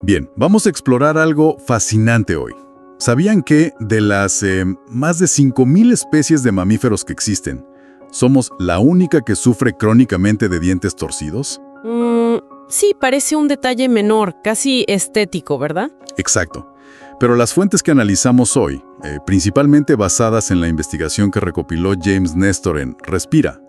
Bien, vamos a explorar algo fascinante hoy. ¿Sabían que de las más de 5.000 especies de mamíferos que existen, somos la única que sufre crónicamente de dientes torcidos? Sí, parece un detalle menor, casi estético, ¿verdad? Exacto. Pero las fuentes que analizamos hoy, principalmente basadas en la investigación que recopiló James Nestor en Respira,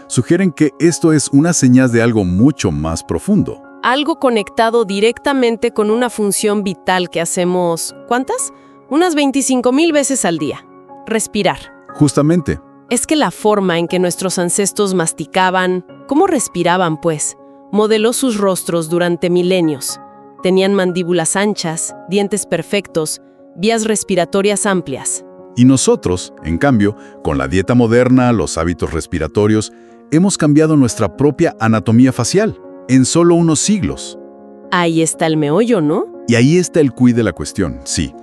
sugieren que esto es una señal de algo mucho más profundo. Algo conectado directamente con una función vital que hacemos, ¿cuántas? Unas 25,000 veces al día. Respirar. Justamente. Es que la forma en que nuestros ancestros masticaban, cómo respiraban, pues, modeló sus rostros durante milenios. Tenían mandíbulas anchas, dientes perfectos, vías respiratorias amplias. Y nosotros, en cambio, con la dieta moderna, los hábitos respiratorios, hemos cambiado nuestra propia anatomía facial en solo unos siglos. Ahí está el meollo, ¿no? Y ahí está el quid de la cuestión, sí.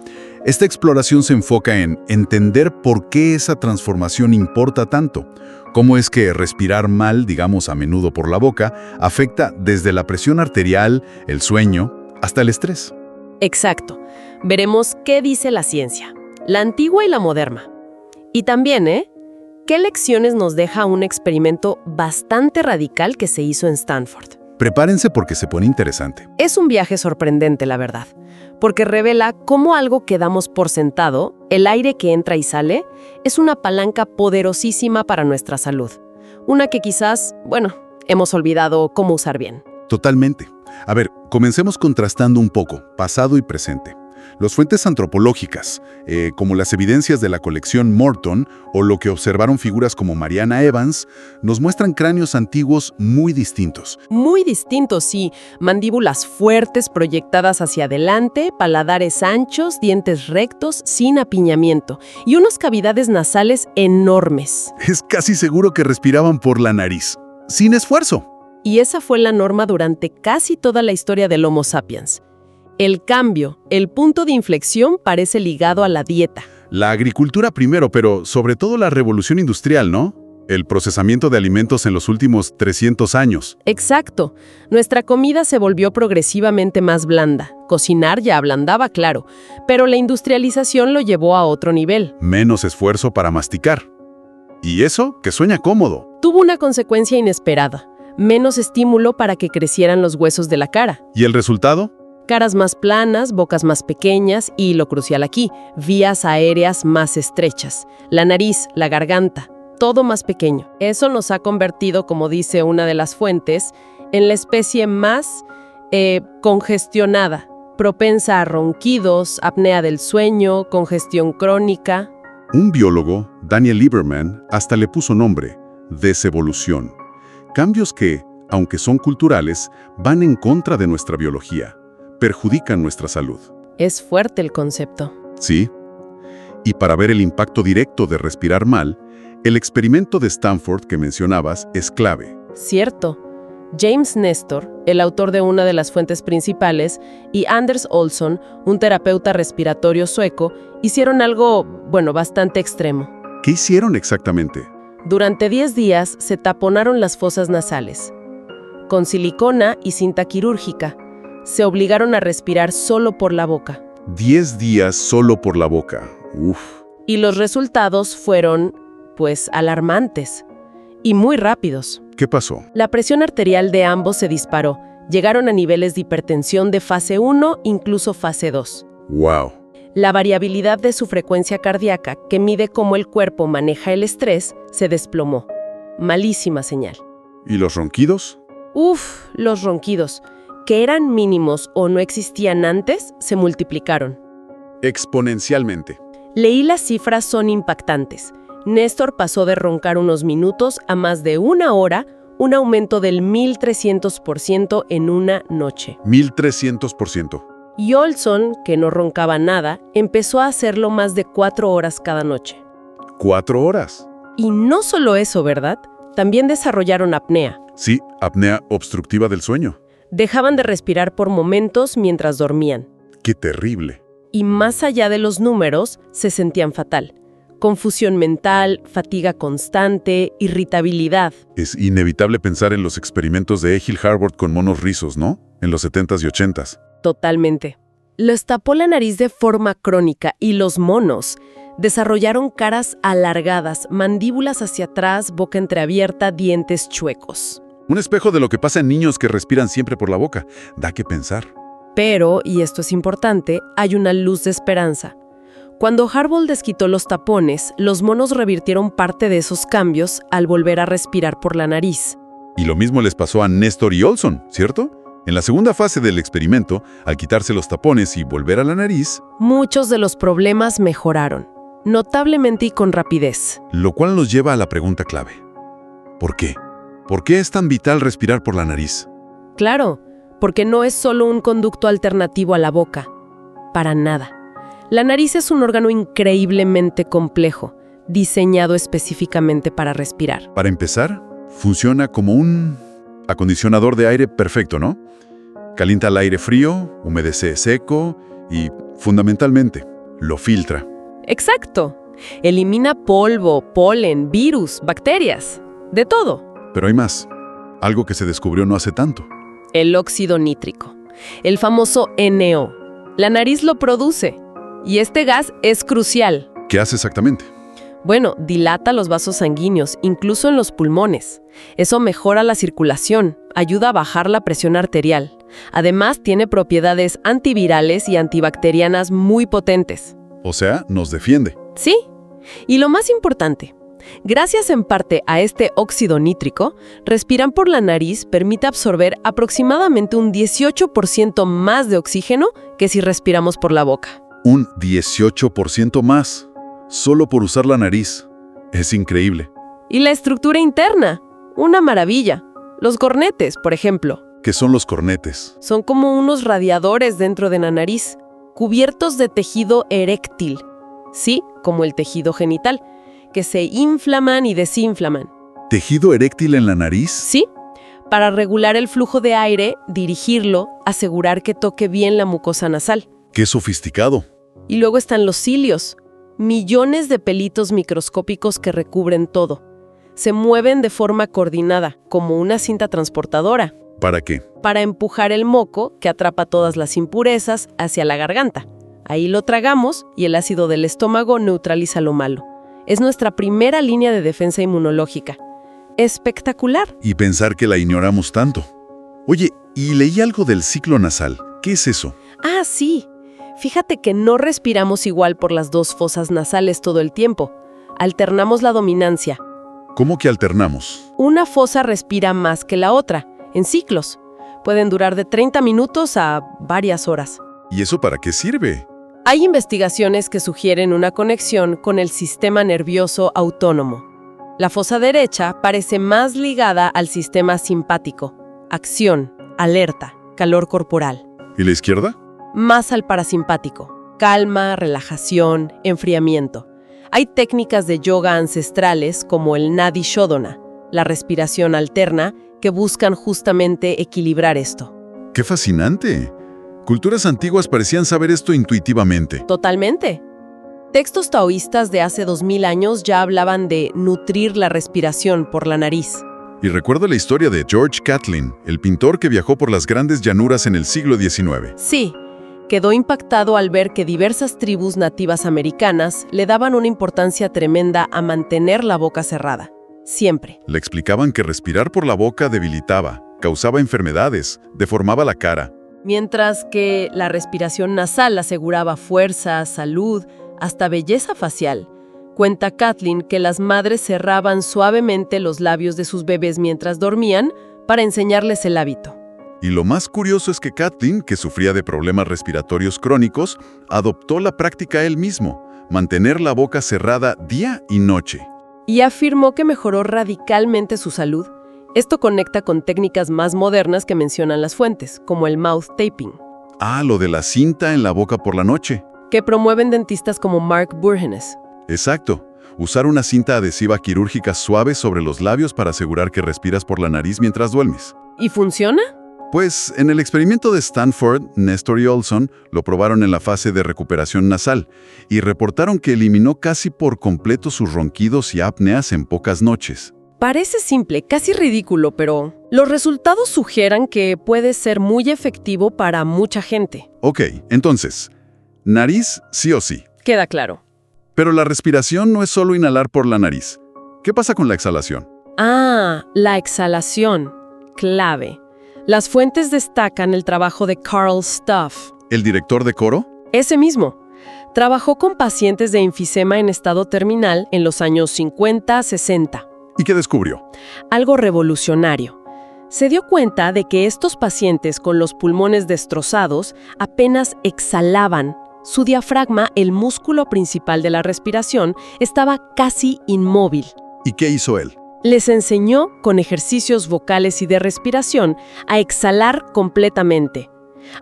Esta exploración se enfoca en entender por qué esa transformación importa tanto. Cómo es que respirar mal, digamos a menudo por la boca, afecta desde la presión arterial, el sueño, hasta el estrés. Exacto. Veremos qué dice la ciencia, la antigua y la moderna. Y también, ¿qué lecciones nos deja un experimento bastante radical que se hizo en Stanford? Prepárense porque se pone interesante. Es un viaje sorprendente, la verdad, porque revela cómo algo que damos por sentado, el aire que entra y sale, es una palanca poderosísima para nuestra salud. Una que quizás, hemos olvidado cómo usar bien. Totalmente. A ver, comencemos contrastando un poco, pasado y presente. Las fuentes antropológicas, como las evidencias de la colección Morton o lo que observaron figuras como Mariana Evans, nos muestran cráneos antiguos muy distintos. Muy distintos, sí. Mandíbulas fuertes proyectadas hacia adelante, paladares anchos, dientes rectos, sin apiñamiento y unas cavidades nasales enormes. Es casi seguro que respiraban por la nariz, sin esfuerzo. Y esa fue la norma durante casi toda la historia del Homo sapiens. El cambio, el punto de inflexión parece ligado a la dieta. La agricultura primero, pero sobre todo la revolución industrial, ¿no? El procesamiento de alimentos en los últimos 300 años. Exacto. Nuestra comida se volvió progresivamente más blanda. Cocinar ya ablandaba, claro, pero la industrialización lo llevó a otro nivel. Menos esfuerzo para masticar. Y eso, que suena cómodo. Tuvo una consecuencia inesperada. Menos estímulo para que crecieran los huesos de la cara. ¿Y el resultado? Caras más planas, bocas más pequeñas y, lo crucial aquí, vías aéreas más estrechas. La nariz, la garganta, todo más pequeño. Eso nos ha convertido, como dice una de las fuentes, en la especie más congestionada, propensa a ronquidos, apnea del sueño, congestión crónica. Un biólogo, Daniel Lieberman, hasta le puso nombre, desevolución. Cambios que, aunque son culturales, van en contra de nuestra biología. Perjudican nuestra salud. Es fuerte el concepto. Sí. Y para ver el impacto directo de respirar mal, el experimento de Stanford que mencionabas es clave. Cierto. James Nestor, el autor de una de las fuentes principales, y Anders Olsson, un terapeuta respiratorio sueco, hicieron algo, bastante extremo. ¿Qué hicieron exactamente? Durante 10 días se taponaron las fosas nasales. Con silicona y cinta quirúrgica, se obligaron a respirar solo por la boca. 10 días solo por la boca. Uf. Y los resultados fueron, alarmantes y muy rápidos. ¿Qué pasó? La presión arterial de ambos se disparó. Llegaron a niveles de hipertensión de fase 1, incluso fase 2. ¡Wow! La variabilidad de su frecuencia cardíaca, que mide cómo el cuerpo maneja el estrés, se desplomó. Malísima señal. ¿Y los ronquidos? Los ronquidos, que eran mínimos o no existían antes, se multiplicaron. Exponencialmente. Leí las cifras, son impactantes. Néstor pasó de roncar unos minutos a más de 1 hora, un aumento del 1.300% en una noche. 1.300%. Y Olson, que no roncaba nada, empezó a hacerlo más de 4 horas cada noche. ¿4 horas? Y no solo eso, ¿verdad? También desarrollaron apnea. Sí, apnea obstructiva del sueño. Dejaban de respirar por momentos mientras dormían. ¡Qué terrible! Y más allá de los números, se sentían fatal. Confusión mental, fatiga constante, irritabilidad. Es inevitable pensar en los experimentos de Egil Harvard con monos rizos, ¿no? En los 70s y 80s. Totalmente. Les tapó la nariz de forma crónica y los monos desarrollaron caras alargadas, mandíbulas hacia atrás, boca entreabierta, dientes chuecos. Un espejo de lo que pasa en niños que respiran siempre por la boca. Da que pensar. Pero, y esto es importante, hay una luz de esperanza. Cuando Harbaugh desquitó los tapones, los monos revirtieron parte de esos cambios al volver a respirar por la nariz. Y lo mismo les pasó a Nestor y Olson, ¿cierto? En la segunda fase del experimento, al quitarse los tapones y volver a la nariz, Muchos de los problemas mejoraron, notablemente y con rapidez. lo cual nos lleva a la pregunta clave. ¿Por qué? ¿Por qué es tan vital respirar por la nariz? Claro, porque no es solo un conducto alternativo a la boca. Para nada. La nariz es un órgano increíblemente complejo, diseñado específicamente para respirar. Para empezar, funciona como un acondicionador de aire perfecto, ¿no? Calienta el aire frío, humedece seco y, fundamentalmente, lo filtra. Exacto. Elimina polvo, polen, virus, bacterias, de todo. Pero hay más. Algo que se descubrió no hace tanto. El óxido nítrico, el famoso NO. La nariz lo produce y este gas es crucial. ¿Qué hace exactamente? Bueno, dilata los vasos sanguíneos, incluso en los pulmones. Eso mejora la circulación, ayuda a bajar la presión arterial. Además, tiene propiedades antivirales y antibacterianas muy potentes. O sea, nos defiende. Sí, y lo más importante, gracias en parte a este óxido nítrico, respirar por la nariz permite absorber aproximadamente un 18% más de oxígeno que si respiramos por la boca. Un 18% más, solo por usar la nariz. Es increíble. Y la estructura interna, una maravilla. Los cornetes, por ejemplo, ¿Qué son los cornetes? son como unos radiadores dentro de la nariz, cubiertos de tejido eréctil, sí, como el tejido genital, que se inflaman y desinflaman. ¿Tejido eréctil en la nariz? Sí, para regular el flujo de aire, dirigirlo, asegurar que toque bien la mucosa nasal. ¡Qué sofisticado! Y luego están los cilios, millones de pelitos microscópicos que recubren todo. Se mueven de forma coordinada, como una cinta transportadora, ¿Para qué? para empujar el moco, que atrapa todas las impurezas, hacia la garganta. Ahí lo tragamos y el ácido del estómago neutraliza lo malo. Es nuestra primera línea de defensa inmunológica. ¡Espectacular! Y pensar que la ignoramos tanto. Oye, y leí algo del ciclo nasal. ¿Qué es eso? Ah, sí. Fíjate que no respiramos igual por las dos fosas nasales todo el tiempo. Alternamos la dominancia. ¿Cómo que alternamos? Una fosa respira más que la otra, en ciclos. Pueden durar de 30 minutos a varias horas. ¿Y eso para qué sirve? Hay investigaciones que sugieren una conexión con el sistema nervioso autónomo. La fosa derecha parece más ligada al sistema simpático, acción, alerta, calor corporal. ¿Y la izquierda? Más al parasimpático, calma, relajación, enfriamiento. Hay técnicas de yoga ancestrales como el Nadi Shodhana, la respiración alterna, que buscan justamente equilibrar esto. ¡Qué fascinante! Culturas antiguas parecían saber esto intuitivamente. Totalmente. Textos taoístas de hace 2000 años ya hablaban de nutrir la respiración por la nariz. Y recuerdo la historia de George Catlin, el pintor que viajó por las grandes llanuras en el siglo XIX. Sí, quedó impactado al ver que diversas tribus nativas americanas le daban una importancia tremenda a mantener la boca cerrada. Siempre. Le explicaban que respirar por la boca debilitaba, causaba enfermedades, deformaba la cara. Mientras que la respiración nasal aseguraba fuerza, salud, hasta belleza facial. Cuenta Kathleen que las madres cerraban suavemente los labios de sus bebés mientras dormían para enseñarles el hábito. Y lo más curioso es que Kathleen, que sufría de problemas respiratorios crónicos, adoptó la práctica él mismo, mantener la boca cerrada día y noche. Y afirmó que mejoró radicalmente su salud. Esto conecta con técnicas más modernas que mencionan las fuentes, como el mouth taping, Ah, lo de la cinta en la boca por la noche. que promueven dentistas como Mark Burgenes. Exacto. Usar una cinta adhesiva quirúrgica suave sobre los labios para asegurar que respiras por la nariz mientras duermes. ¿Y funciona? Pues en el experimento de Stanford, Nestor y Olson lo probaron en la fase de recuperación nasal y reportaron que eliminó casi por completo sus ronquidos y apneas en pocas noches. Parece simple, casi ridículo, pero los resultados sugieren que puede ser muy efectivo para mucha gente. Ok, entonces, nariz sí o sí. Queda claro. Pero la respiración no es solo inhalar por la nariz. ¿Qué pasa con la exhalación? Ah, la exhalación. Clave. Las fuentes destacan el trabajo de Carl Stuff. ¿El director de coro? Ese mismo. Trabajó con pacientes de enfisema en estado terminal en los años 50-60. ¿Y qué descubrió? Algo revolucionario. Se dio cuenta de que estos pacientes con los pulmones destrozados apenas exhalaban. Su diafragma, el músculo principal de la respiración, estaba casi inmóvil. ¿Y qué hizo él? Les enseñó, con ejercicios vocales y de respiración, a exhalar completamente,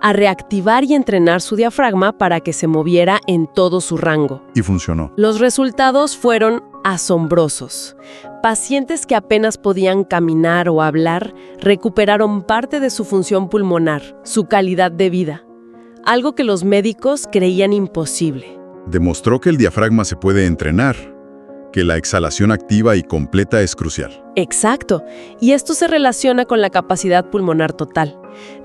a reactivar y entrenar su diafragma para que se moviera en todo su rango. Y funcionó. Los resultados fueron asombrosos. Pacientes que apenas podían caminar o hablar recuperaron parte de su función pulmonar, su calidad de vida, algo que los médicos creían imposible. Demostró que el diafragma se puede entrenar, que la exhalación activa y completa es crucial. Exacto, y esto se relaciona con la capacidad pulmonar total.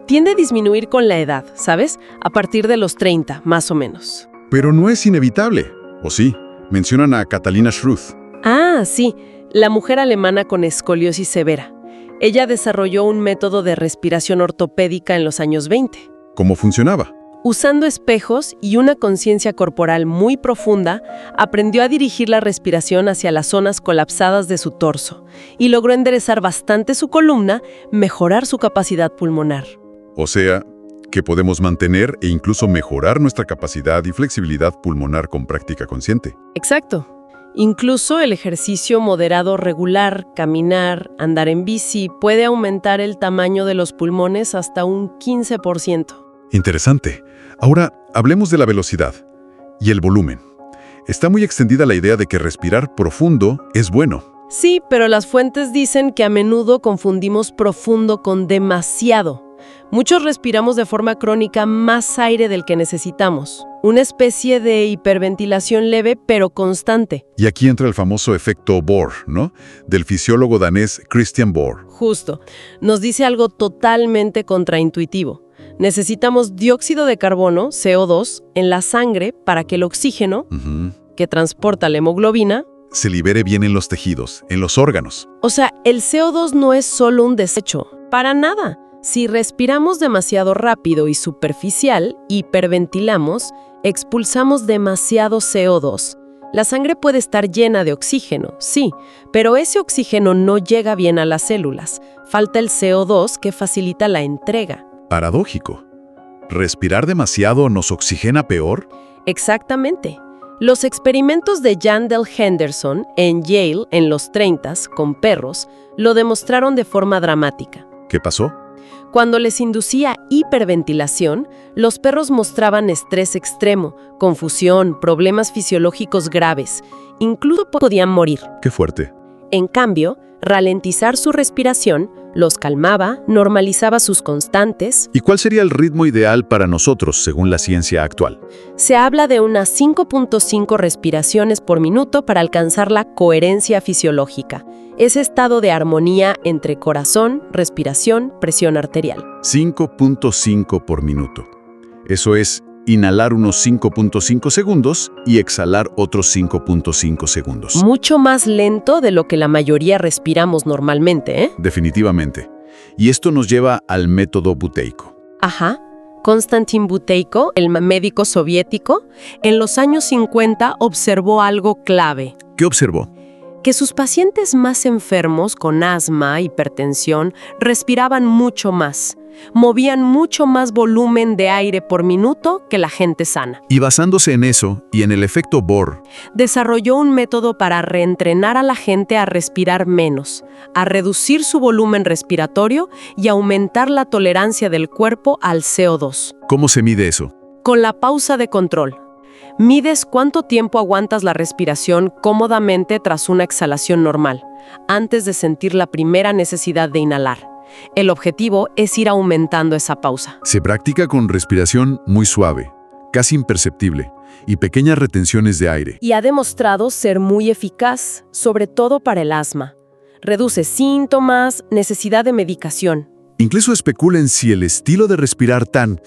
Tiende a disminuir con la edad, ¿sabes? A partir de los 30, más o menos. Pero no es inevitable, ¿o sí? Mencionan a Catalina Schruth. Ah, sí, la mujer alemana con escoliosis severa. Ella desarrolló un método de respiración ortopédica en los años 20. ¿Cómo funcionaba? Usando espejos y una conciencia corporal muy profunda, aprendió a dirigir la respiración hacia las zonas colapsadas de su torso y logró enderezar bastante su columna, mejorar su capacidad pulmonar. O sea, que podemos mantener e incluso mejorar nuestra capacidad y flexibilidad pulmonar con práctica consciente. Exacto. Incluso el ejercicio moderado regular, caminar, andar en bici, puede aumentar el tamaño de los pulmones hasta un 15%. Interesante. Ahora, hablemos de la velocidad y el volumen. Está muy extendida la idea de que respirar profundo es bueno. Sí, pero las fuentes dicen que a menudo confundimos profundo con demasiado. Muchos respiramos de forma crónica más aire del que necesitamos. Una especie de hiperventilación leve pero constante. Y aquí entra el famoso efecto Bohr, ¿no? Del fisiólogo danés Christian Bohr. Justo. Nos dice algo totalmente contraintuitivo. Necesitamos dióxido de carbono, CO2, en la sangre para que el oxígeno, que transporta la hemoglobina, se libere bien en los tejidos, en los órganos. O sea, el CO2 no es solo un desecho. Para nada. Si respiramos demasiado rápido y superficial, hiperventilamos, expulsamos demasiado CO2. La sangre puede estar llena de oxígeno, sí, pero ese oxígeno no llega bien a las células. Falta el CO2 que facilita la entrega. Paradójico. ¿Respirar demasiado nos oxigena peor? Exactamente. Los experimentos de Yandel Henderson en Yale en los 30s con perros lo demostraron de forma dramática. ¿Qué pasó? Cuando les inducía hiperventilación, los perros mostraban estrés extremo, confusión, problemas fisiológicos graves. Incluso podían morir. ¡Qué fuerte! En cambio, ralentizar su respiración los calmaba, normalizaba sus constantes. ¿Y cuál sería el ritmo ideal para nosotros, según la ciencia actual? Se habla de unas 5.5 respiraciones por minuto para alcanzar la coherencia fisiológica, ese estado de armonía entre corazón, respiración, presión arterial. 5.5 por minuto. Eso es inhalar unos 5.5 segundos y exhalar otros 5.5 segundos. Mucho más lento de lo que la mayoría respiramos normalmente, ¿eh? Definitivamente. Y esto nos lleva al método buteyko. Ajá. Konstantin Buteyko, el médico soviético, en los años 50 observó algo clave. ¿Qué observó? Que sus pacientes más enfermos con asma, hipertensión, respiraban mucho más. Movían mucho más volumen de aire por minuto que la gente sana. Y basándose en eso y en el efecto Bohr, desarrolló un método para reentrenar a la gente a respirar menos, a reducir su volumen respiratorio y aumentar la tolerancia del cuerpo al CO2. ¿Cómo se mide eso? Con la pausa de control. Mides cuánto tiempo aguantas la respiración cómodamente tras una exhalación normal, antes de sentir la primera necesidad de inhalar. El objetivo es ir aumentando esa pausa. Se practica con respiración muy suave, casi imperceptible, y pequeñas retenciones de aire. Y ha demostrado ser muy eficaz, sobre todo para el asma. reduce síntomas, necesidad de medicación. Incluso especulen si el estilo de respirar tan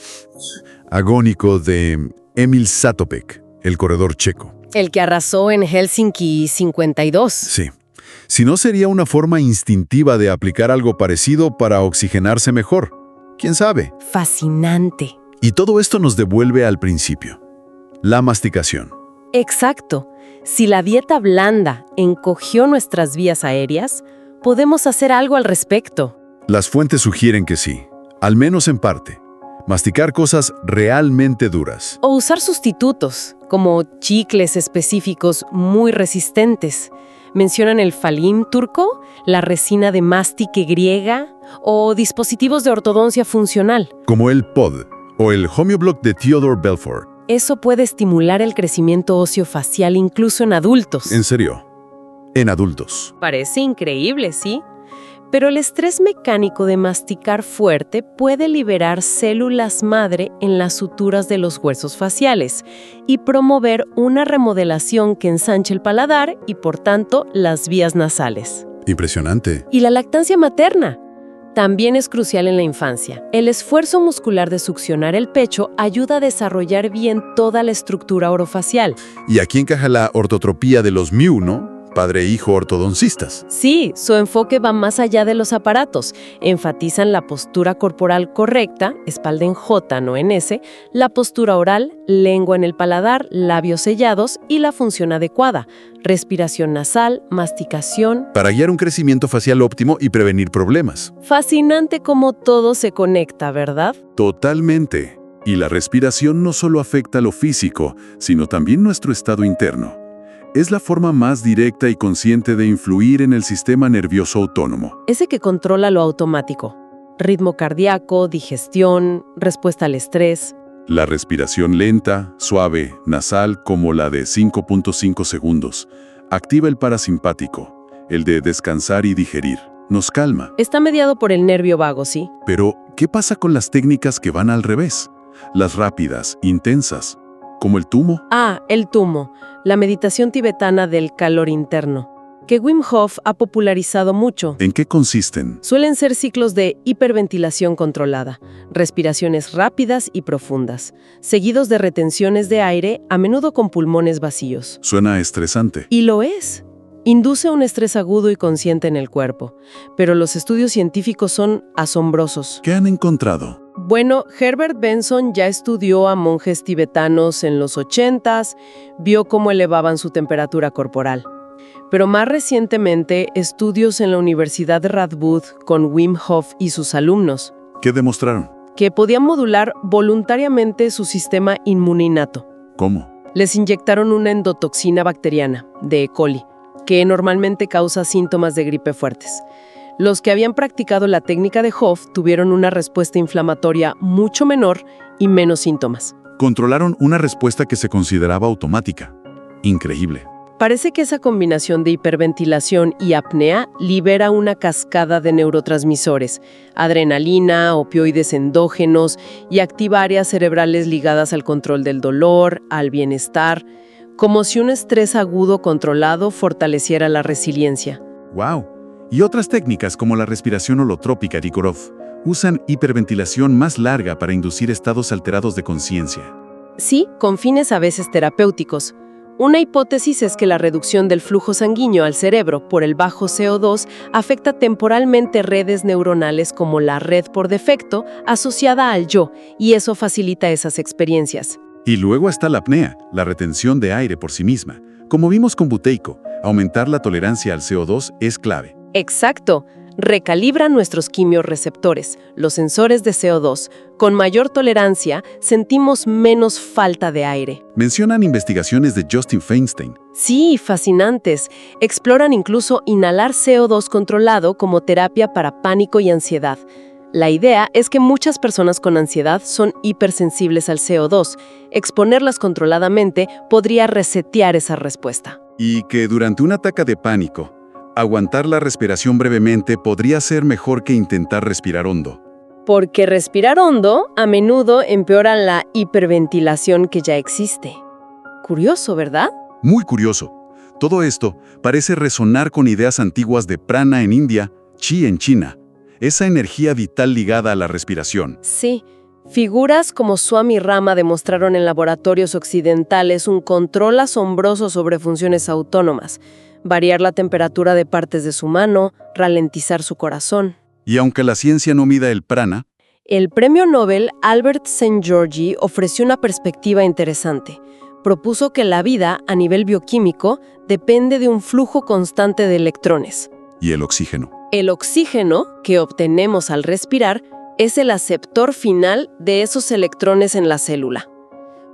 agónico de Emil Zatopek, el corredor checo. El que arrasó en Helsinki 52. Sí. Si no sería una forma instintiva de aplicar algo parecido para oxigenarse mejor. ¿Quién sabe? Fascinante. Y todo esto nos devuelve al principio. La masticación. Exacto. Si la dieta blanda encogió nuestras vías aéreas, podemos hacer algo al respecto. Las fuentes sugieren que sí, al menos en parte. Masticar cosas realmente duras. O usar sustitutos, como chicles específicos muy resistentes. Mencionan el falim turco, la resina de mastique griega o dispositivos de ortodoncia funcional. Como el POD o el Homeoblock de Theodore Belfort. Eso puede estimular el crecimiento óseo facial incluso en adultos. En serio, en adultos. Parece increíble, ¿sí? Pero el estrés mecánico de masticar fuerte puede liberar células madre en las suturas de los huesos faciales y promover una remodelación que ensanche el paladar y, por tanto, las vías nasales. Impresionante. Y la lactancia materna también es crucial en la infancia. El esfuerzo muscular de succionar el pecho ayuda a desarrollar bien toda la estructura orofacial. Y aquí encaja la ortotropía de los Mew, ¿no? Padre e hijo ortodoncistas. Sí, su enfoque va más allá de los aparatos. Enfatizan la postura corporal correcta, espalda en J, no en S, la postura oral, lengua en el paladar, labios sellados y la función adecuada, respiración nasal, masticación. Para guiar un crecimiento facial óptimo y prevenir problemas. Fascinante cómo todo se conecta, ¿verdad? Totalmente. Y la respiración no solo afecta lo físico, sino también nuestro estado interno. Es la forma más directa y consciente de influir en el sistema nervioso autónomo. Ese que controla lo automático. Ritmo cardíaco, digestión, respuesta al estrés. La respiración lenta, suave, nasal, como la de 5.5 segundos, activa el parasimpático, el de descansar y digerir. Nos calma. Está mediado por el nervio vago, ¿sí? Pero, ¿qué pasa con las técnicas que van al revés? Las rápidas, intensas, como el tumo. Ah, el tumo, la meditación tibetana del calor interno, que Wim Hof ha popularizado mucho. ¿En qué consisten? Suelen ser ciclos de hiperventilación controlada, respiraciones rápidas y profundas, seguidos de retenciones de aire, a menudo con pulmones vacíos. Suena estresante. Y lo es. Induce un estrés agudo y consciente en el cuerpo, pero los estudios científicos son asombrosos. ¿Qué han encontrado? Bueno, Herbert Benson ya estudió a monjes tibetanos en los 80s, vio cómo elevaban su temperatura corporal. Pero más recientemente, estudios en la Universidad de Radboud con Wim Hof y sus alumnos, ¿Qué demostraron? que podían modular voluntariamente su sistema inmune innato. ¿Cómo? Les inyectaron una endotoxina bacteriana, de E. coli, que normalmente causa síntomas de gripe fuertes. Los que habían practicado la técnica de Hof tuvieron una respuesta inflamatoria mucho menor y menos síntomas. Controlaron una respuesta que se consideraba automática. Increíble. Parece que esa combinación de hiperventilación y apnea libera una cascada de neurotransmisores, adrenalina, opioides endógenos y activa áreas cerebrales ligadas al control del dolor, al bienestar, como si un estrés agudo controlado fortaleciera la resiliencia. ¡Wow! Y otras técnicas como la respiración holotrópica de Gorov usan hiperventilación más larga para inducir estados alterados de conciencia. Sí, con fines a veces terapéuticos. Una hipótesis es que la reducción del flujo sanguíneo al cerebro por el bajo CO2 afecta temporalmente redes neuronales como la red por defecto asociada al yo, y eso facilita esas experiencias. Y luego está la apnea, la retención de aire por sí misma. Como vimos con buteico, aumentar la tolerancia al CO2 es clave. Exacto. Recalibra nuestros quimiorreceptores, los sensores de CO2. Con mayor tolerancia, sentimos menos falta de aire. Mencionan investigaciones de Justin Feinstein. Sí, fascinantes. Exploran incluso inhalar CO2 controlado como terapia para pánico y ansiedad. La idea es que muchas personas con ansiedad son hipersensibles al CO2. Exponerlas controladamente podría resetear esa respuesta. Y que durante un ataque de pánico, aguantar la respiración brevemente podría ser mejor que intentar respirar hondo. Porque respirar hondo a menudo empeora la hiperventilación que ya existe. Curioso, ¿verdad? Muy curioso. Todo esto parece resonar con ideas antiguas de prana en India, chi en China, esa energía vital ligada a la respiración. Sí, figuras como Swami Rama demostraron en laboratorios occidentales un control asombroso sobre funciones autónomas, variar la temperatura de partes de su mano, ralentizar su corazón. Y aunque la ciencia no mida el prana, El premio Nobel Albert Szent-Györgyi ofreció una perspectiva interesante. Propuso que la vida, a nivel bioquímico, depende de un flujo constante de electrones. y el oxígeno. El oxígeno, que obtenemos al respirar, es el aceptor final de esos electrones en la célula.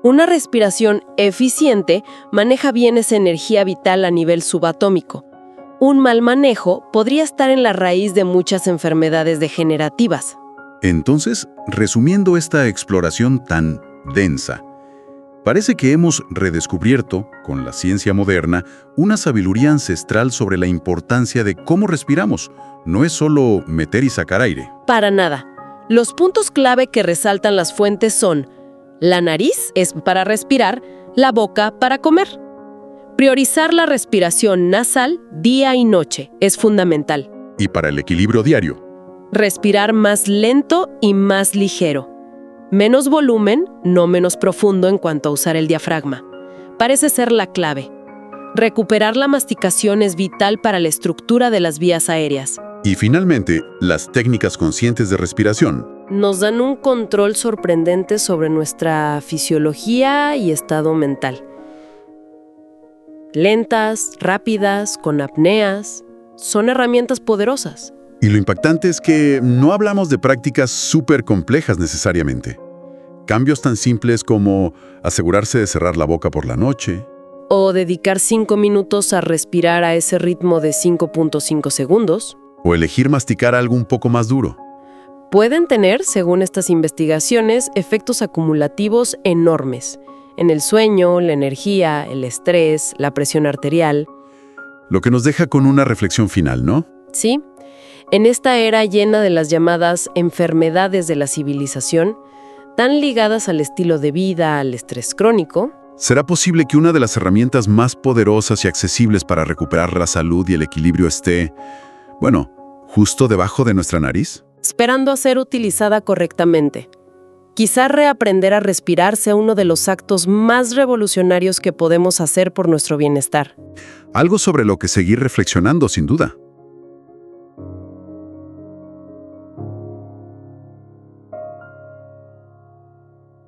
Una respiración eficiente maneja bien esa energía vital a nivel subatómico. Un mal manejo podría estar en la raíz de muchas enfermedades degenerativas. Entonces, resumiendo esta exploración tan densa, parece que hemos redescubierto, con la ciencia moderna, una sabiduría ancestral sobre la importancia de cómo respiramos. No es solo meter y sacar aire. Para nada. Los puntos clave que resaltan las fuentes son: la nariz es para respirar, la boca para comer. Priorizar la respiración nasal día y noche es fundamental. Y para el equilibrio diario. Respirar más lento y más ligero. Menos volumen, no menos profundo en cuanto a usar el diafragma. Parece ser la clave. Recuperar la masticación es vital para la estructura de las vías aéreas. Y finalmente, las técnicas conscientes de respiración. Nos dan un control sorprendente sobre nuestra fisiología y estado mental. Lentas, rápidas, con apneas, son herramientas poderosas. Y lo impactante es que no hablamos de prácticas súper complejas necesariamente. Cambios tan simples como asegurarse de cerrar la boca por la noche, O dedicar 5 minutos a respirar a ese ritmo de 5.5 segundos. o elegir masticar algo un poco más duro. Pueden tener, según estas investigaciones, efectos acumulativos enormes en el sueño, la energía, el estrés, la presión arterial. Lo que nos deja con una reflexión final, ¿no? ¿Sí? En esta era llena de las llamadas enfermedades de la civilización, tan ligadas al estilo de vida, al estrés crónico, ¿Será posible que una de las herramientas más poderosas y accesibles para recuperar la salud y el equilibrio esté, bueno, justo debajo de nuestra nariz? esperando a ser utilizada correctamente? Quizá reaprender a respirar sea uno de los actos más revolucionarios que podemos hacer por nuestro bienestar. Algo sobre lo que seguir reflexionando, sin duda.